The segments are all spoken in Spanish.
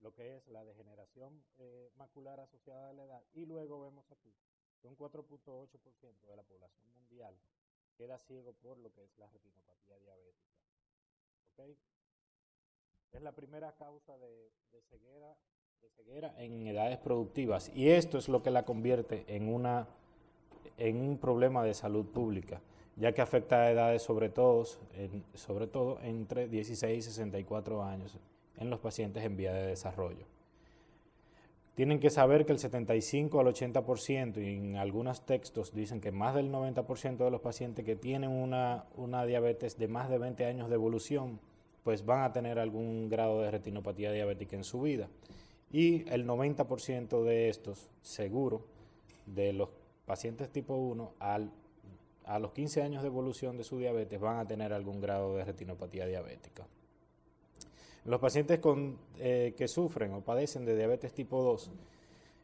lo que es la degeneración macular asociada a la edad, y luego vemos aquí que un 4.8% de la población mundial queda ciego por lo que es la retinopatía diabética. ¿Okay? Es la primera causa de ceguera en edades productivas, y esto es lo que la convierte en un problema de salud pública, ya que afecta a edades sobre todo entre 16 y 64 años en los pacientes en vía de desarrollo. Tienen que saber que el 75 al 80%, y en algunos textos dicen que más del 90% de los pacientes que tienen una diabetes de más de 20 años de evolución, pues van a tener algún grado de retinopatía diabética en su vida. Y el 90% de estos, seguro, de los pacientes tipo 1, a los 15 años de evolución de su diabetes, van a tener algún grado de retinopatía diabética. Los pacientes que sufren o padecen de diabetes tipo 2,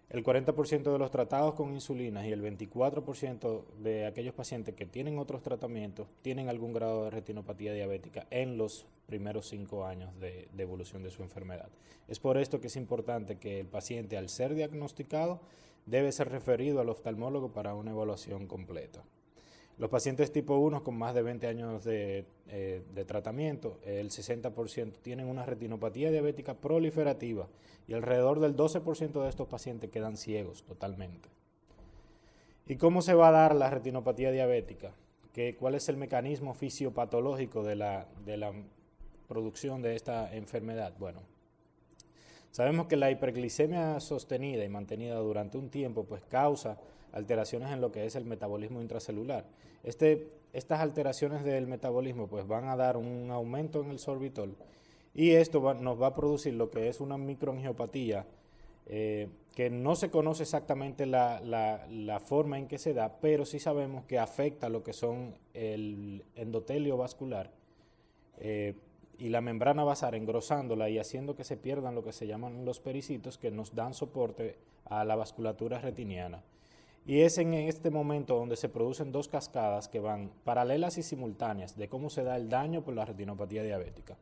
el 40% de los tratados con insulinas y el 24% de aquellos pacientes que tienen otros tratamientos tienen algún grado de retinopatía diabética en los primeros 5 años de evolución de su enfermedad. Es por esto que es importante que el paciente, al ser diagnosticado, debe ser referido al oftalmólogo para una evaluación completa. Los pacientes tipo 1 con más de 20 años de tratamiento, el 60% tienen una retinopatía diabética proliferativa, y alrededor del 12% de estos pacientes quedan ciegos totalmente. ¿Y cómo se va a dar la retinopatía diabética? ¿Cuál es el mecanismo fisiopatológico de la producción de esta enfermedad? Bueno, sabemos que la hiperglicemia sostenida y mantenida durante un tiempo pues causa alteraciones en lo que es el metabolismo intracelular. Estas alteraciones del metabolismo pues van a dar un aumento en el sorbitol, y esto nos va a producir lo que es una microangiopatía, que no se conoce exactamente la forma en que se da, pero sí sabemos que afecta lo que son el endotelio vascular y la membrana basal, engrosándola y haciendo que se pierdan lo que se llaman los pericitos, que nos dan soporte a la vasculatura retiniana. Y es en este momento donde se producen dos cascadas que van paralelas y simultáneas de cómo se da el daño por la retinopatía diabética.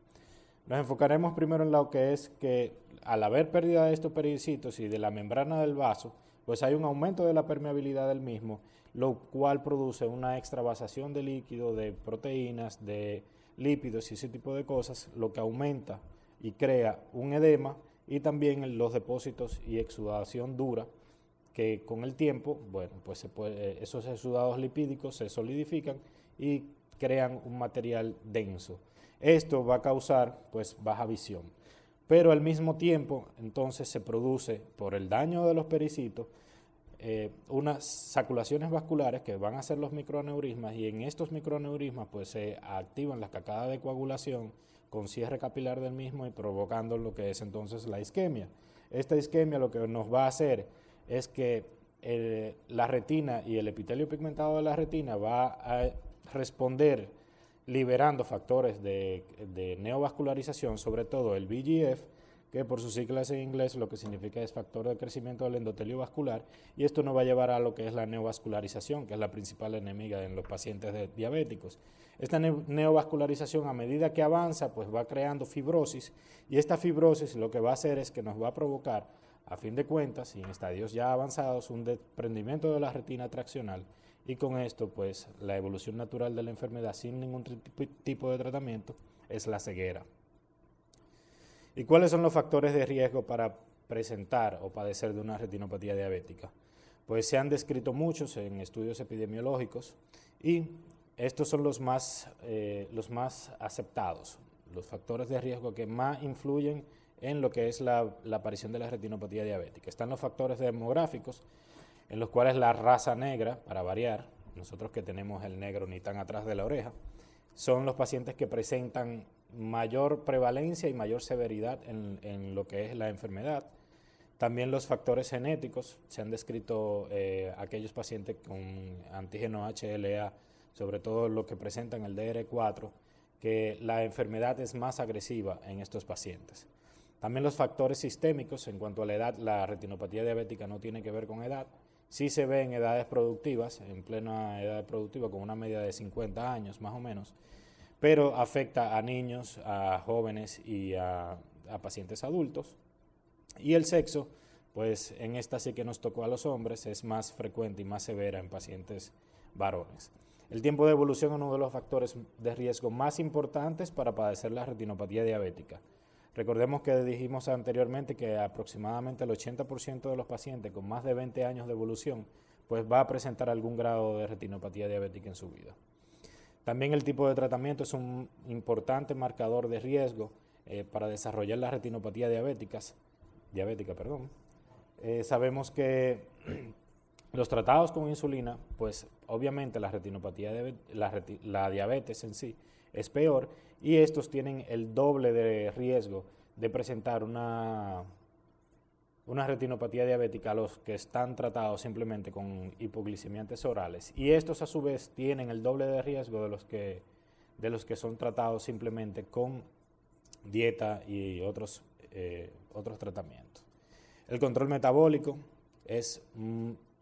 Nos enfocaremos primero en lo que es que al haber pérdida de estos pericitos y de la membrana del vaso, pues hay un aumento de la permeabilidad del mismo, lo cual produce una extravasación de líquido, de proteínas, de lípidos y ese tipo de cosas, lo que aumenta y crea un edema, y también los depósitos y exudación dura, que con el tiempo, bueno, pues esos exudados lipídicos se solidifican y crean un material denso. Esto va a causar pues baja visión, pero al mismo tiempo entonces se produce, por el daño de los pericitos, unas saculaciones vasculares que van a ser los microaneurismas, y en estos microaneurismas pues se activan las cascadas de coagulación con cierre capilar del mismo y provocando lo que es entonces la isquemia. Esta isquemia lo que nos va a hacer es que la retina y el epitelio pigmentado de la retina va a responder liberando factores de neovascularización, sobre todo el VEGF, que por sus siglas en inglés lo que significa es factor de crecimiento del endotelio vascular, y esto nos va a llevar a lo que es la neovascularización, que es la principal enemiga en los pacientes diabéticos. Esta neovascularización, a medida que avanza, pues va creando fibrosis, y esta fibrosis lo que va a hacer es que nos va a provocar, a fin de cuentas, y en estadios ya avanzados, un desprendimiento de la retina traccional, y con esto, pues, la evolución natural de la enfermedad sin ningún tipo de tratamiento es la ceguera. ¿Y cuáles son los factores de riesgo para presentar o padecer de una retinopatía diabética? Pues se han descrito muchos en estudios epidemiológicos, y estos son los más aceptados, los factores de riesgo que más influyen en lo que es la aparición de la retinopatía diabética. Están los factores demográficos, en los cuales la raza negra, para variar, nosotros que tenemos el negro ni tan atrás de la oreja, son los pacientes que presentan mayor prevalencia y mayor severidad en lo que es la enfermedad. También los factores genéticos, se han descrito aquellos pacientes con antígeno HLA, sobre todo los que presentan el DR4, que la enfermedad es más agresiva en estos pacientes. También los factores sistémicos, en cuanto a la edad, la retinopatía diabética no tiene que ver con edad. Sí se ve en edades productivas, en plena edad productiva, con una media de 50 años más o menos, pero afecta a niños, a jóvenes y a pacientes adultos. Y el sexo, pues en esta sí que nos tocó a los hombres, es más frecuente y más severa en pacientes varones. El tiempo de evolución es uno de los factores de riesgo más importantes para padecer la retinopatía diabética. Recordemos que dijimos anteriormente que aproximadamente el 80% de los pacientes con más de 20 años de evolución pues va a presentar algún grado de retinopatía diabética en su vida. También el tipo de tratamiento es un importante marcador de riesgo para desarrollar la retinopatía diabética. Sabemos que los tratados con insulina, pues obviamente la retinopatía, la diabetes en sí es peor, y estos tienen el doble de riesgo de presentar una retinopatía diabética a los que están tratados simplemente con hipoglicemiantes orales, y estos a su vez tienen el doble de riesgo de los que son tratados simplemente con dieta y otros tratamientos. El control metabólico es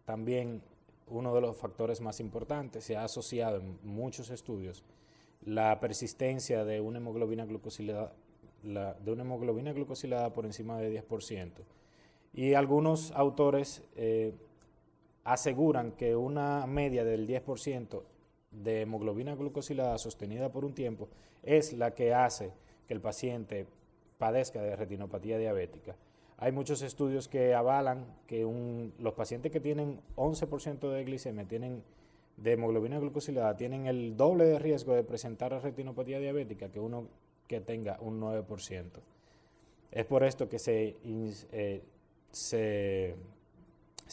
también uno de los factores más importantes. Se ha asociado en muchos estudios la persistencia de una hemoglobina glucosilada, por encima de 10%. Y algunos autores aseguran que una media del 10% de hemoglobina glucosilada sostenida por un tiempo es la que hace que el paciente padezca de retinopatía diabética. Hay muchos estudios que avalan que los pacientes que tienen 11% de glicemia, de hemoglobina glucosilada, tienen el doble de riesgo de presentar retinopatía diabética que uno que tenga un 9%. Es por esto que se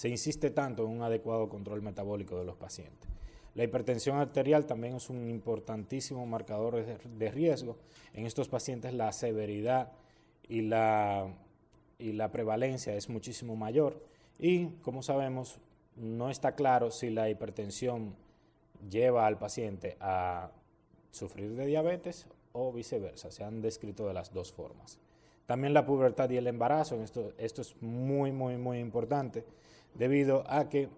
insiste tanto en un adecuado control metabólico de los pacientes. La hipertensión arterial también es un importantísimo marcador de riesgo. En estos pacientes la severidad y la prevalencia es muchísimo mayor, y como sabemos no está claro si la hipertensión lleva al paciente a sufrir de diabetes o viceversa. Se han descrito de las dos formas. También la pubertad y el embarazo, esto es muy importante, debido a que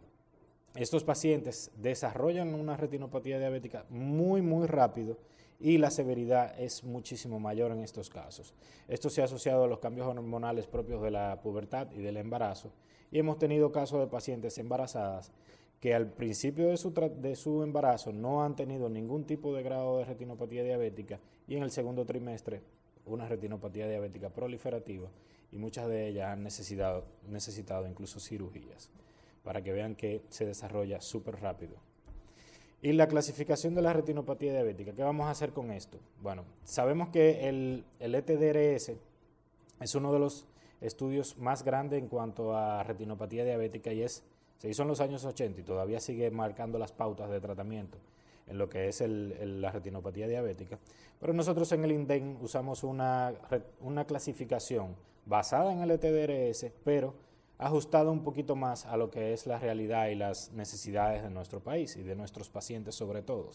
estos pacientes desarrollan una retinopatía diabética muy rápido, y la severidad es muchísimo mayor en estos casos. Esto se ha asociado a los cambios hormonales propios de la pubertad y del embarazo, y hemos tenido casos de pacientes embarazadas que al principio de su embarazo no han tenido ningún tipo de grado de retinopatía diabética, y en el segundo trimestre una retinopatía diabética proliferativa, y muchas de ellas han necesitado incluso cirugías, para que vean que se desarrolla súper rápido. Y la clasificación de la retinopatía diabética, ¿qué vamos a hacer con esto? Bueno, sabemos que el ETDRS es uno de los estudios más grandes en cuanto a retinopatía diabética, y se hizo en los años 80 y todavía sigue marcando las pautas de tratamiento en lo que es la retinopatía diabética. Pero nosotros en el INDEN usamos una clasificación basada en el ETDRS, pero ajustado un poquito más a lo que es la realidad y las necesidades de nuestro país y de nuestros pacientes sobre todo.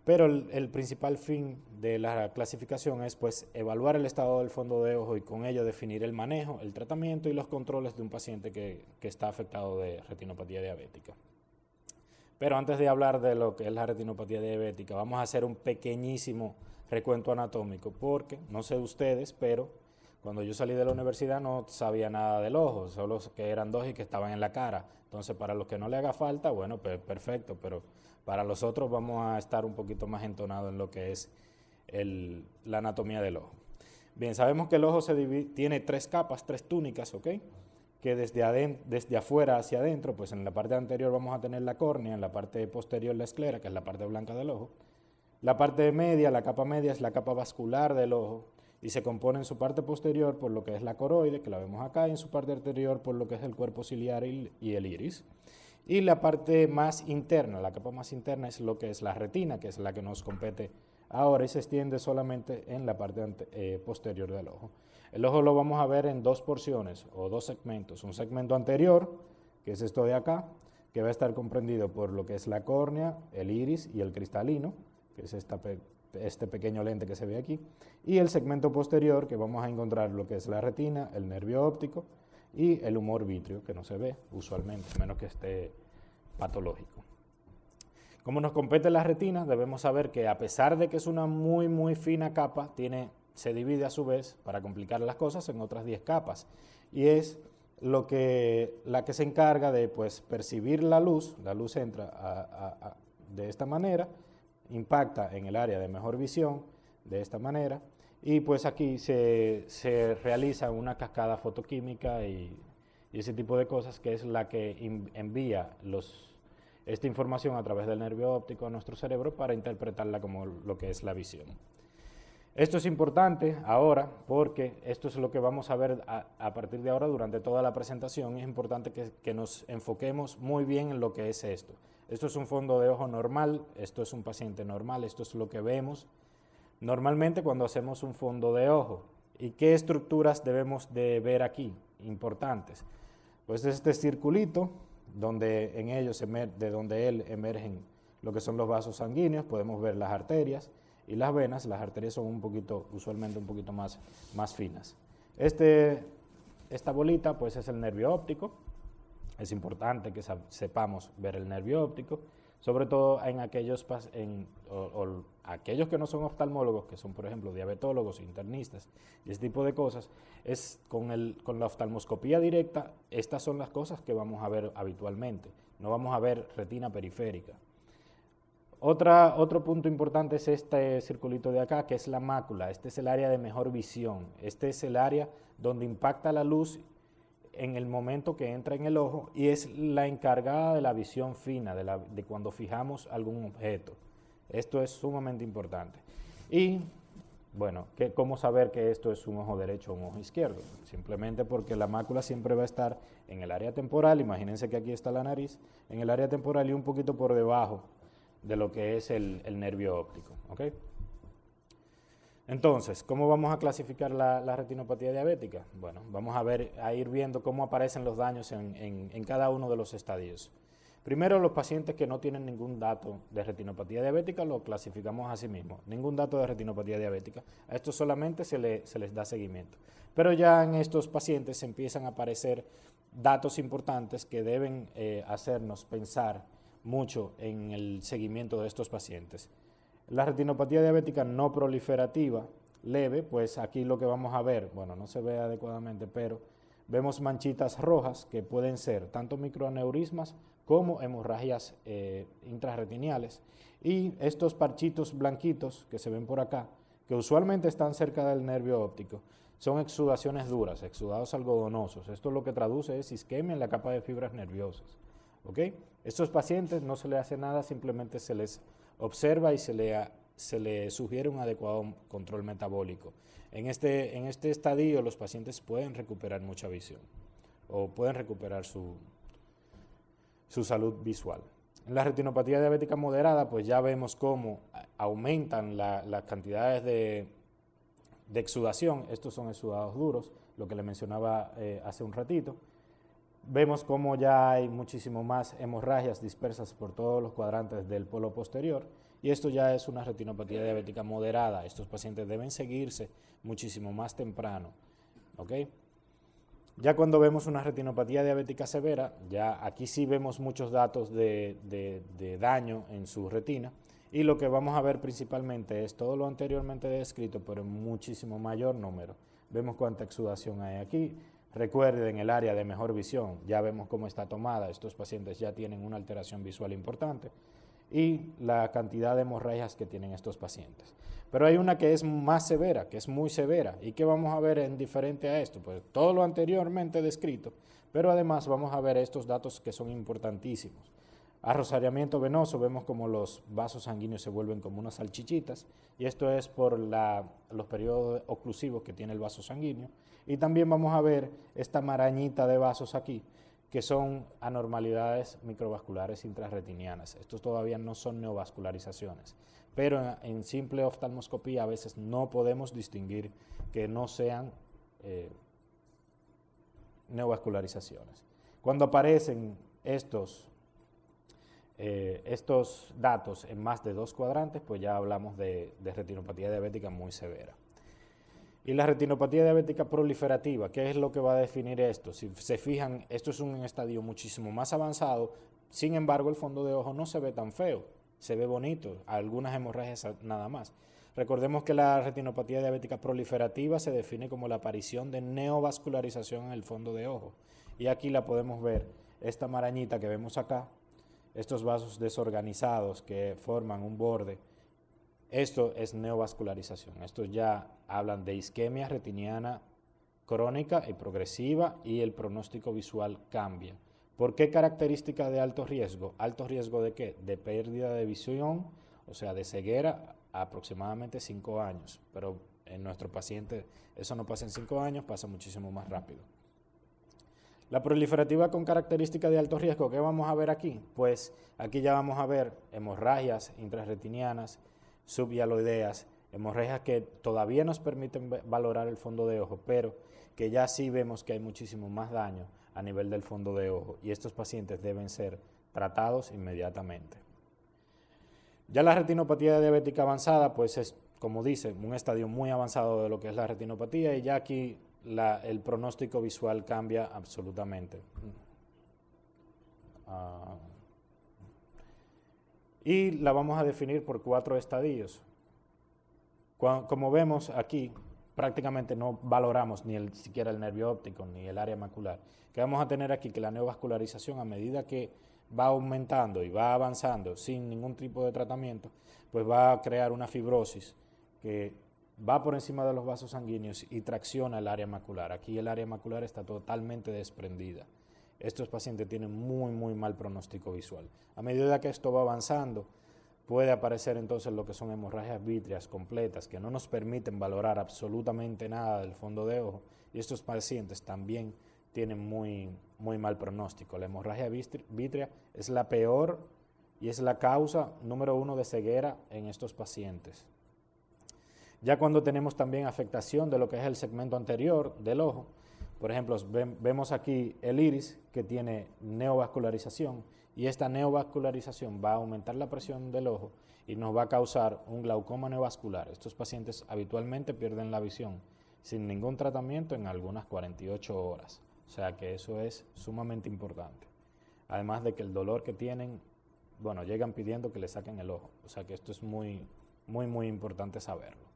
Pero el principal fin de la clasificación es pues evaluar el estado del fondo de ojo, y con ello definir el manejo, el tratamiento y los controles de un paciente que está afectado de retinopatía diabética. Pero antes de hablar de lo que es la retinopatía diabética, vamos a hacer un pequeñísimo recuento anatómico, porque no sé ustedes, pero cuando yo salí de la universidad no sabía nada del ojo, solo que eran dos y que estaban en la cara. Entonces, para los que no le haga falta, bueno, pues perfecto, pero para los otros vamos a estar un poquito más entonados en lo que es la anatomía del ojo. Bien, sabemos que el ojo tiene tres capas, tres túnicas, ¿ok? Que desde afuera hacia adentro, pues en la parte anterior vamos a tener la córnea, en la parte posterior la esclera, que es la parte blanca del ojo. La parte media, la capa media, es la capa vascular del ojo, y se compone en su parte posterior por lo que es la coroide, que la vemos acá, y en su parte anterior por lo que es el cuerpo ciliar y el iris. Y la parte más interna, la capa más interna, es lo que es la retina, que es la que nos compete ahora, y se extiende solamente en la parte posterior del ojo. El ojo lo vamos a ver en dos porciones o dos segmentos. Un segmento anterior, que es esto de acá, que va a estar comprendido por lo que es la córnea, el iris y el cristalino, que es este pequeño lente que se ve aquí, y el segmento posterior, que vamos a encontrar lo que es la retina, el nervio óptico y el humor vítreo, que no se ve usualmente, a menos que esté patológico. Como nos compete la retina, debemos saber que a pesar de que es una muy fina capa, tiene se divide a su vez, para complicar las cosas, en otras 10 capas. Y es la que se encarga de pues, percibir la luz entra de esta manera, impacta en el área de mejor visión de esta manera, y pues aquí se realiza una cascada fotoquímica y ese tipo de cosas, que es la que envía esta información a través del nervio óptico a nuestro cerebro para interpretarla como lo que es la visión. Esto es importante ahora porque esto es lo que vamos a ver a partir de ahora durante toda la presentación. Es importante que nos enfoquemos muy bien en lo que es esto. Esto es un fondo de ojo normal, esto es un paciente normal, esto es lo que vemos normalmente cuando hacemos un fondo de ojo. ¿Y qué estructuras debemos de ver aquí? Importantes. Pues este circulito, donde en ellos de donde él emergen lo que son los vasos sanguíneos, podemos ver las arterias y las venas. Las arterias son usualmente un poquito más finas. Esta bolita pues es el nervio óptico. Es importante que sepamos ver el nervio óptico, sobre todo en aquellos que no son oftalmólogos, que son por ejemplo diabetólogos, internistas y ese tipo de cosas. Es con la oftalmoscopía directa, estas son las cosas que vamos a ver habitualmente. No vamos a ver retina periférica. Otro punto importante es este circulito de acá, que es la mácula. Este es el área de mejor visión. Este es el área donde impacta la luz en el momento que entra en el ojo y es la encargada de la visión fina, de cuando fijamos algún objeto. Esto es sumamente importante. Y, bueno, ¿cómo saber que esto es un ojo derecho o un ojo izquierdo? Simplemente porque la mácula siempre va a estar en el área temporal. Imagínense que aquí está la nariz, en el área temporal y un poquito por debajo de lo que es el nervio óptico. ¿Okay? Entonces, ¿cómo vamos a clasificar la retinopatía diabética? Bueno, vamos a ir viendo cómo aparecen los daños en cada uno de los estadios. Primero, los pacientes que no tienen ningún dato de retinopatía diabética lo clasificamos así mismo. Ningún dato de retinopatía diabética. A esto solamente se les da seguimiento. Pero ya en estos pacientes empiezan a aparecer datos importantes que deben hacernos pensar mucho en el seguimiento de estos pacientes. La retinopatía diabética no proliferativa leve, pues aquí lo que vamos a ver, bueno, no se ve adecuadamente, pero vemos manchitas rojas que pueden ser tanto microaneurismas como hemorragias intrarretiniales. Y estos parchitos blanquitos que se ven por acá, que usualmente están cerca del nervio óptico, son exudaciones duras, exudados algodonosos. Esto lo que traduce es isquemia en la capa de fibras nerviosas. ¿Okay? Estos pacientes no se les hace nada, simplemente se les observa y se le sugiere un adecuado control metabólico. En este estadio los pacientes pueden recuperar mucha visión o pueden recuperar su salud visual. En la retinopatía diabética moderada, pues ya vemos cómo aumentan las cantidades de exudación. Estos son exudados duros, lo que le mencionaba hace un ratito. Vemos cómo ya hay muchísimo más hemorragias dispersas por todos los cuadrantes del polo posterior y esto ya es una retinopatía diabética moderada. Estos pacientes deben seguirse muchísimo más temprano. ¿Okay? Ya cuando vemos una retinopatía diabética severa, ya aquí sí vemos muchos datos de daño en su retina y lo que vamos a ver principalmente es todo lo anteriormente descrito, pero en muchísimo mayor número. Vemos cuánta exudación hay aquí. Recuerden el área de mejor visión, ya vemos cómo está tomada, estos pacientes ya tienen una alteración visual importante y la cantidad de hemorragias que tienen estos pacientes. Pero hay una que es más severa, que es muy severa, ¿y qué vamos a ver en diferente a esto? Pues todo lo anteriormente descrito, pero además vamos a ver estos datos que son importantísimos. Arrosariamiento venoso, vemos como los vasos sanguíneos se vuelven como unas salchichitas y esto es por los periodos oclusivos que tiene el vaso sanguíneo. Y también vamos a ver esta marañita de vasos aquí, que son anormalidades microvasculares intrarretinianas. Estos todavía no son neovascularizaciones, pero en simple oftalmoscopía a veces no podemos distinguir que no sean neovascularizaciones. Cuando aparecen estos datos en más de 2 cuadrantes, pues ya hablamos de retinopatía diabética muy severa. Y la retinopatía diabética proliferativa, ¿qué es lo que va a definir esto? Si se fijan, esto es un estadio muchísimo más avanzado, sin embargo el fondo de ojo no se ve tan feo, se ve bonito, algunas hemorragias nada más. Recordemos que la retinopatía diabética proliferativa se define como la aparición de neovascularización en el fondo de ojo. Y aquí la podemos ver, esta marañita que vemos acá, estos vasos desorganizados que forman un borde. Esto es neovascularización. Estos ya hablan de isquemia retiniana crónica y progresiva y el pronóstico visual cambia. ¿Por qué característica de alto riesgo? ¿Alto riesgo de qué? De pérdida de visión, o sea, de ceguera, aproximadamente 5 años. Pero en nuestro paciente eso no pasa en 5 años, pasa muchísimo más rápido. La proliferativa con característica de alto riesgo, ¿qué vamos a ver aquí? Pues aquí ya vamos a ver hemorragias intrarretinianas, subhialoideas, hemorragias que todavía nos permiten valorar el fondo de ojo, pero que ya sí vemos que hay muchísimo más daño a nivel del fondo de ojo y estos pacientes deben ser tratados inmediatamente. Ya la retinopatía diabética avanzada, pues es, como dice, un estadio muy avanzado de lo que es la retinopatía y ya aquí el pronóstico visual cambia absolutamente. Y la vamos a definir por 4 estadios. Como vemos aquí, prácticamente no valoramos ni siquiera el nervio óptico ni el área macular. Que vamos a tener aquí que la neovascularización, a medida que va aumentando y va avanzando sin ningún tipo de tratamiento, pues va a crear una fibrosis que va por encima de los vasos sanguíneos y tracciona el área macular. Aquí el área macular está totalmente desprendida. Estos pacientes tienen muy mal pronóstico visual. A medida que esto va avanzando, puede aparecer entonces lo que son hemorragias vítreas completas que no nos permiten valorar absolutamente nada del fondo de ojo y estos pacientes también tienen muy mal pronóstico. La hemorragia vítrea es la peor y es la causa número 1 de ceguera en estos pacientes. Ya cuando tenemos también afectación de lo que es el segmento anterior del ojo, por ejemplo, vemos aquí el iris que tiene neovascularización y esta neovascularización va a aumentar la presión del ojo y nos va a causar un glaucoma neovascular. Estos pacientes habitualmente pierden la visión sin ningún tratamiento en algunas 48 horas. O sea que eso es sumamente importante. Además de que el dolor que tienen, bueno, llegan pidiendo que le saquen el ojo. O sea que esto es muy importante saberlo.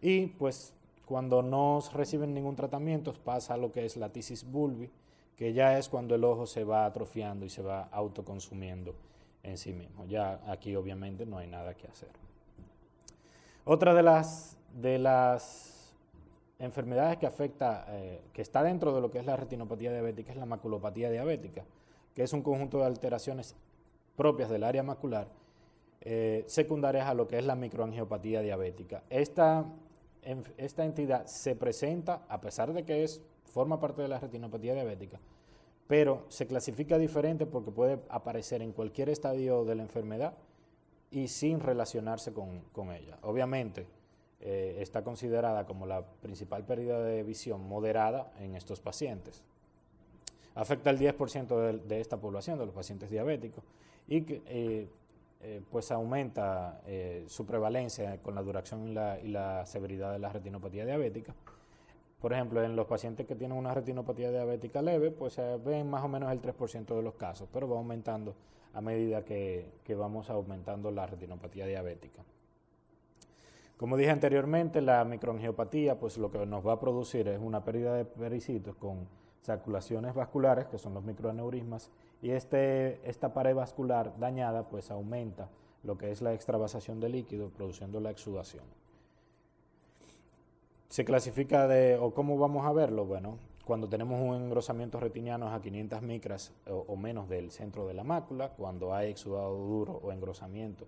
Y pues cuando no reciben ningún tratamiento pasa lo que es la tisis bulbi, que ya es cuando el ojo se va atrofiando y se va autoconsumiendo en sí mismo. Ya aquí obviamente no hay nada que hacer. Otra de las enfermedades que afecta, que está dentro de lo que es la retinopatía diabética, es la maculopatía diabética, que es un conjunto de alteraciones propias del área macular, secundarias a lo que es la microangiopatía diabética. Esta entidad se presenta, a pesar de que forma parte de la retinopatía diabética, pero se clasifica diferente porque puede aparecer en cualquier estadio de la enfermedad y sin relacionarse con ella. Obviamente, está considerada como la principal pérdida de visión moderada en estos pacientes. Afecta al 10% de esta población, de los pacientes diabéticos, y pues aumenta su prevalencia con la duración y la severidad de la retinopatía diabética. Por ejemplo, en los pacientes que tienen una retinopatía diabética leve, pues se ven más o menos el 3% de los casos, pero va aumentando a medida que vamos aumentando la retinopatía diabética. Como dije anteriormente, la microangiopatía, pues lo que nos va a producir es una pérdida de pericitos con saculaciones vasculares, que son los microaneurismas, y esta pared vascular dañada, pues aumenta lo que es la extravasación de líquido, produciendo la exudación. Se clasifica o ¿cómo vamos a verlo? Bueno, cuando tenemos un engrosamiento retiniano a 500 micras o menos del centro de la mácula, cuando hay exudado duro o engrosamiento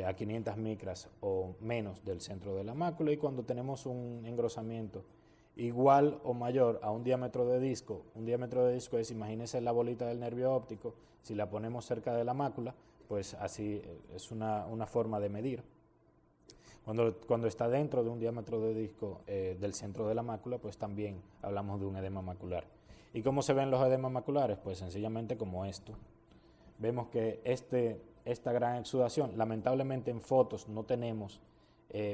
a 500 micras o menos del centro de la mácula, y cuando tenemos un engrosamiento igual o mayor a un diámetro de disco. Un diámetro de disco es, imagínense la bolita del nervio óptico, si la ponemos cerca de la mácula, pues así es una forma de medir. Cuando está dentro de un diámetro de disco del centro de la mácula, pues también hablamos de un edema macular. ¿Y cómo se ven los edemas maculares? Pues sencillamente como esto. Vemos que esta gran exudación, lamentablemente en fotos no tenemos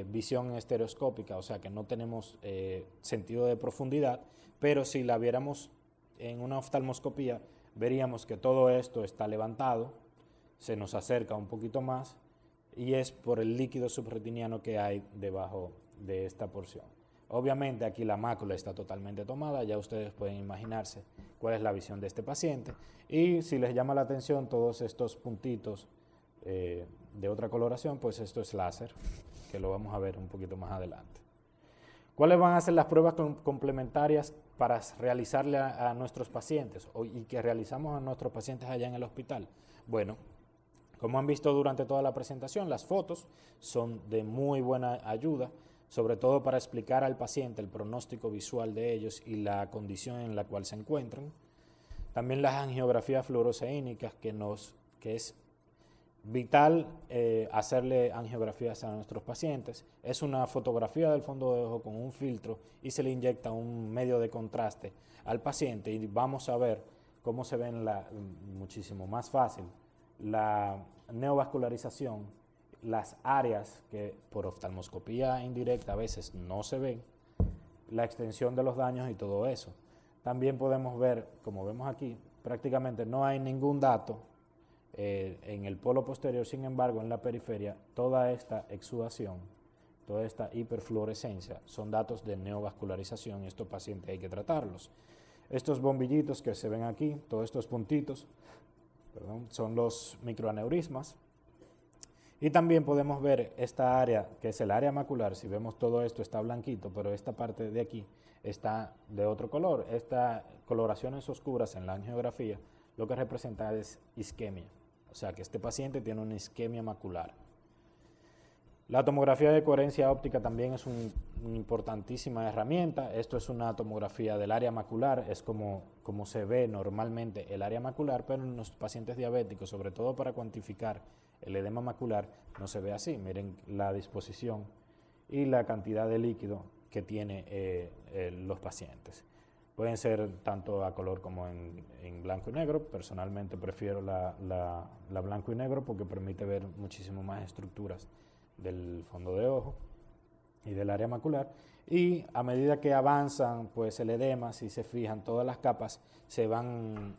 visión estereoscópica, o sea que no tenemos sentido de profundidad, pero si la viéramos en una oftalmoscopía, veríamos que todo esto está levantado, se nos acerca un poquito más y es por el líquido subretiniano que hay debajo de esta porción. Obviamente aquí la mácula está totalmente tomada, ya ustedes pueden imaginarse cuál es la visión de este paciente, y si les llama la atención todos estos puntitos de otra coloración, pues esto es láser, que lo vamos a ver un poquito más adelante. ¿Cuáles van a ser las pruebas complementarias para realizarle a nuestros pacientes y que realizamos a nuestros pacientes allá en el hospital? Bueno, como han visto durante toda la presentación, las fotos son de muy buena ayuda, sobre todo para explicar al paciente el pronóstico visual de ellos y la condición en la cual se encuentran. También las angiografías fluoresceínicas, que es vital hacerle angiografías a nuestros pacientes. Es una fotografía del fondo de ojo con un filtro y se le inyecta un medio de contraste al paciente y vamos a ver cómo se ven muchísimo más fácil la neovascularización, las áreas que por oftalmoscopía indirecta a veces no se ven, la extensión de los daños y todo eso. También podemos ver, como vemos aquí, prácticamente no hay ningún dato en el polo posterior, sin embargo en la periferia toda esta exudación, toda esta hiperfluorescencia son datos de neovascularización y estos pacientes hay que tratarlos. Estos bombillitos que se ven aquí, todos estos puntitos, son los microaneurismas. Y también podemos ver esta área, que es el área macular. Si vemos todo esto está blanquito, pero esta parte de aquí está de otro color. Estas coloraciones oscuras en la angiografía lo que representa es isquemia. O sea que este paciente tiene una isquemia macular. La tomografía de coherencia óptica también es una importantísima herramienta. Esto es una tomografía del área macular, es como se ve normalmente el área macular, pero en los pacientes diabéticos, sobre todo para cuantificar el edema macular, no se ve así. Miren la disposición y la cantidad de líquido que tiene los pacientes. Pueden ser tanto a color como en blanco y negro. Personalmente prefiero la blanco y negro porque permite ver muchísimo más estructuras del fondo de ojo y del área macular, y a medida que avanzan pues el edema, si se fijan, todas las capas se van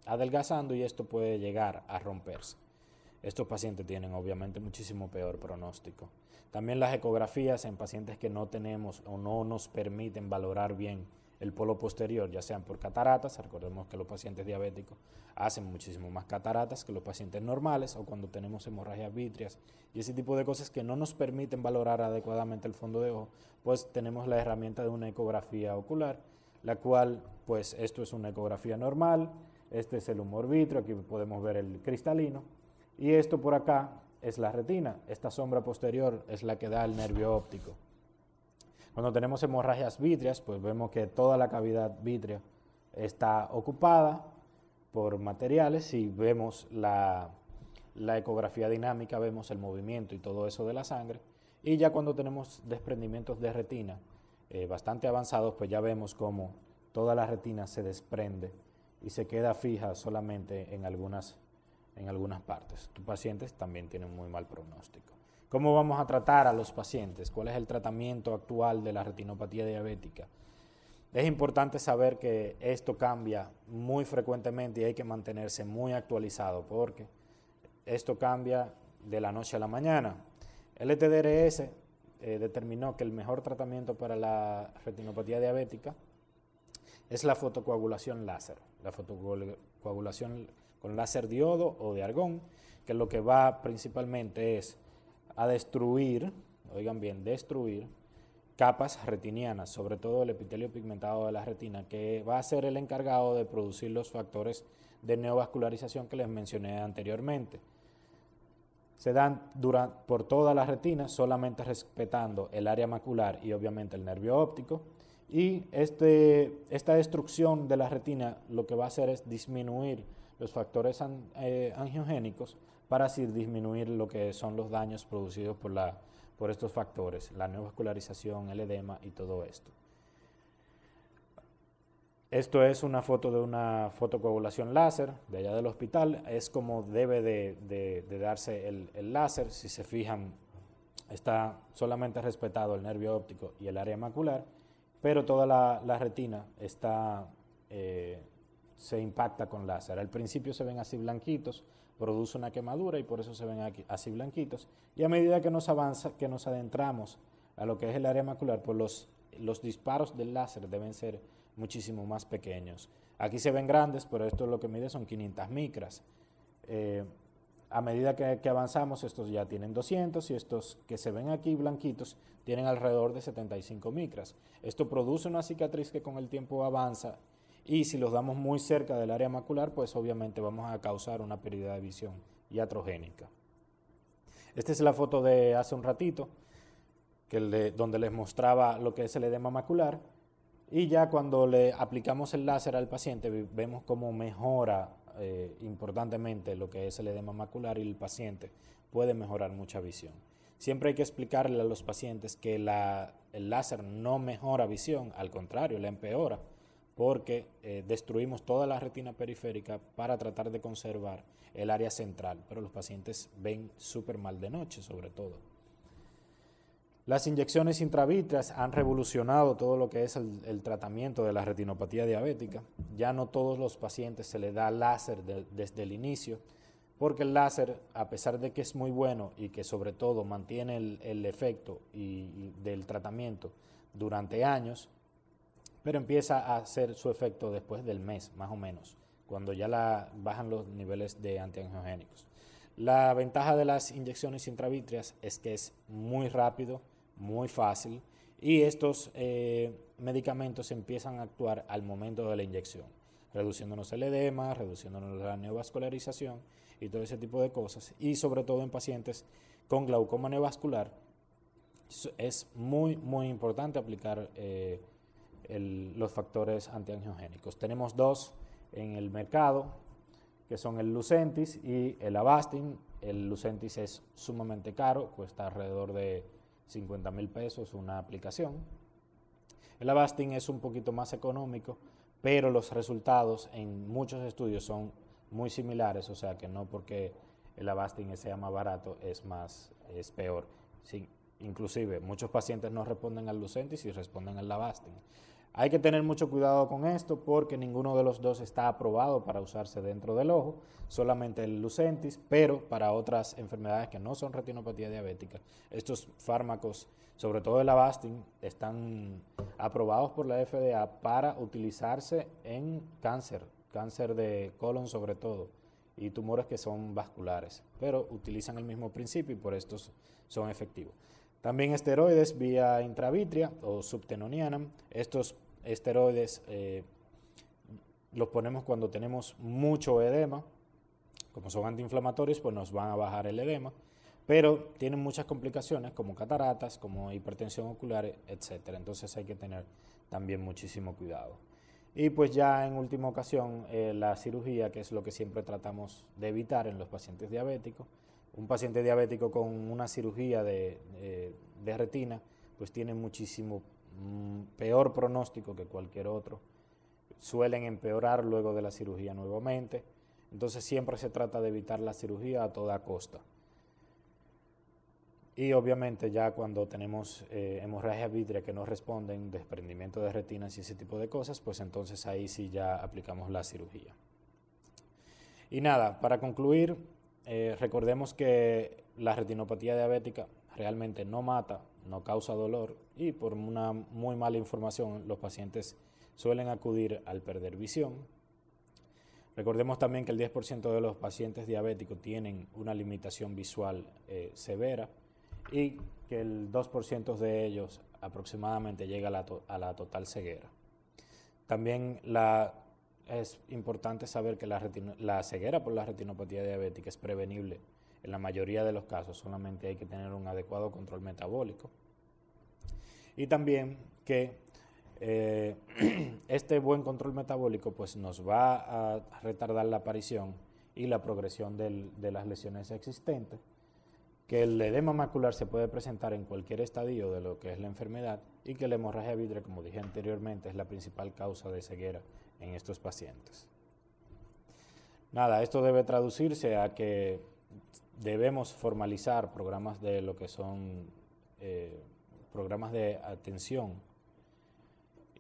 adelgazando y esto puede llegar a romperse. Estos pacientes tienen obviamente muchísimo peor pronóstico. También las ecografías en pacientes que no tenemos o no nos permiten valorar bien el polo posterior, ya sean por cataratas, recordemos que los pacientes diabéticos hacen muchísimo más cataratas que los pacientes normales, o cuando tenemos hemorragias vítreas y ese tipo de cosas que no nos permiten valorar adecuadamente el fondo de ojo, pues tenemos la herramienta de una ecografía ocular, la cual, pues esto es una ecografía normal, este es el humor vítreo, aquí podemos ver el cristalino, y esto por acá es la retina, esta sombra posterior es la que da el nervio óptico. Cuando tenemos hemorragias vítreas, pues vemos que toda la cavidad vítrea está ocupada por materiales. Si vemos la ecografía dinámica, vemos el movimiento y todo eso de la sangre. Y ya cuando tenemos desprendimientos de retina bastante avanzados, pues ya vemos cómo toda la retina se desprende y se queda fija solamente en algunas partes. Estos pacientes también tienen muy mal pronóstico. ¿Cómo vamos a tratar a los pacientes? ¿Cuál es el tratamiento actual de la retinopatía diabética? Es importante saber que esto cambia muy frecuentemente y hay que mantenerse muy actualizado porque esto cambia de la noche a la mañana. El ETDRS determinó que el mejor tratamiento para la retinopatía diabética es la fotocoagulación láser. La fotocoagulación con láser diodo o de argón, que lo que va principalmente es a destruir, oigan bien, destruir capas retinianas, sobre todo el epitelio pigmentado de la retina, que va a ser el encargado de producir los factores de neovascularización que les mencioné anteriormente. Se dan por toda la retina, solamente respetando el área macular y obviamente el nervio óptico, y esta destrucción de la retina lo que va a hacer es disminuir los factores angiogénicos para así disminuir lo que son los daños producidos por estos factores, la neovascularización, el edema y todo esto. Esto es una foto de una fotocoagulación láser de allá del hospital, es como debe de darse el láser. Si se fijan, está solamente respetado el nervio óptico y el área macular, pero toda la retina se impacta con láser. Al principio se ven así blanquitos, produce una quemadura y por eso se ven aquí, así blanquitos. Y a medida que nos adentramos a lo que es el área macular, pues los disparos del láser deben ser muchísimo más pequeños. Aquí se ven grandes, pero esto lo que mide son 500 micras. A medida que avanzamos, estos ya tienen 200 y estos que se ven aquí blanquitos tienen alrededor de 75 micras. Esto produce una cicatriz que con el tiempo avanza y si los damos muy cerca del área macular, pues obviamente vamos a causar una pérdida de visión iatrogénica. Esta es la foto de hace un ratito, donde les mostraba lo que es el edema macular. Y ya cuando le aplicamos el láser al paciente, vemos cómo mejora importantemente lo que es el edema macular y el paciente puede mejorar mucha visión. Siempre hay que explicarle a los pacientes que el láser no mejora visión, al contrario, la empeora, porque destruimos toda la retina periférica para tratar de conservar el área central, pero los pacientes ven súper mal de noche, sobre todo. Las inyecciones intravítreas han revolucionado todo lo que es el tratamiento de la retinopatía diabética. Ya no todos los pacientes se les da láser desde el inicio, porque el láser, a pesar de que es muy bueno y que sobre todo mantiene el efecto del tratamiento durante años, pero empieza a hacer su efecto después del mes, más o menos, cuando ya bajan los niveles de antiangiogénicos. La ventaja de las inyecciones intravítreas es que es muy rápido, muy fácil, y estos medicamentos empiezan a actuar al momento de la inyección, reduciéndonos el edema, reduciéndonos la neovascularización y todo ese tipo de cosas, y sobre todo en pacientes con glaucoma neovascular es muy importante aplicar los factores antiangiogénicos. Tenemos dos en el mercado, que son el Lucentis y el Avastin. El Lucentis es sumamente caro, cuesta alrededor de 50,000 pesos una aplicación. El Avastin es un poquito más económico, pero los resultados en muchos estudios son muy similares, o sea que no porque el Avastin sea más barato es peor. Sí, inclusive muchos pacientes no responden al Lucentis y responden al Avastin. Hay que tener mucho cuidado con esto porque ninguno de los dos está aprobado para usarse dentro del ojo, solamente el Lucentis, pero para otras enfermedades que no son retinopatía diabética, estos fármacos, sobre todo el Avastin, están aprobados por la FDA para utilizarse en cáncer de colon sobre todo, y tumores que son vasculares, pero utilizan el mismo principio y por estos son efectivos. También esteroides vía intravítrea o subtenoniana. Estos esteroides los ponemos cuando tenemos mucho edema. Como son antiinflamatorios, pues nos van a bajar el edema, pero tienen muchas complicaciones como cataratas, como hipertensión ocular, etc. Entonces hay que tener también muchísimo cuidado. Y pues ya en última ocasión, la cirugía, que es lo que siempre tratamos de evitar en los pacientes diabéticos. Un paciente diabético con una cirugía de retina, pues tiene muchísimo peor pronóstico que cualquier otro. Suelen empeorar luego de la cirugía nuevamente. Entonces siempre se trata de evitar la cirugía a toda costa. Y obviamente ya cuando tenemos hemorragia vítrea que no responden, desprendimiento de retinas y ese tipo de cosas, pues entonces ahí sí ya aplicamos la cirugía. Y nada, para concluir, recordemos que la retinopatía diabética realmente no mata, no causa dolor y por una muy mala información los pacientes suelen acudir al perder visión. Recordemos también que el 10% de los pacientes diabéticos tienen una limitación visual severa y que el 2% de ellos aproximadamente llega a la total ceguera. También es importante saber que la ceguera por la retinopatía diabética es prevenible en la mayoría de los casos, solamente hay que tener un adecuado control metabólico. Y también que este buen control metabólico pues nos va a retardar la aparición y la progresión de las lesiones existentes, que el edema macular se puede presentar en cualquier estadio de lo que es la enfermedad y que la hemorragia vítrea, como dije anteriormente, es la principal causa de ceguera en estos pacientes. Nada, esto debe traducirse a que debemos formalizar programas de lo que son programas de atención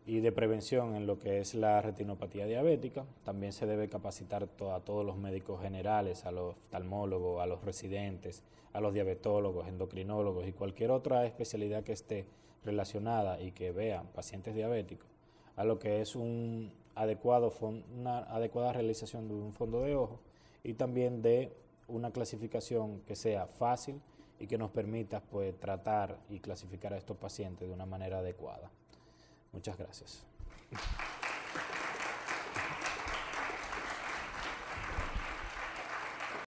y de prevención en lo que es la retinopatía diabética. También se debe capacitar a todos los médicos generales, a los oftalmólogos, a los residentes, a los diabetólogos, endocrinólogos y cualquier otra especialidad que esté relacionada y que vean pacientes diabéticos, a lo que es una adecuada realización de un fondo de ojo y también de una clasificación que sea fácil y que nos permita pues tratar y clasificar a estos pacientes de una manera adecuada. Muchas gracias.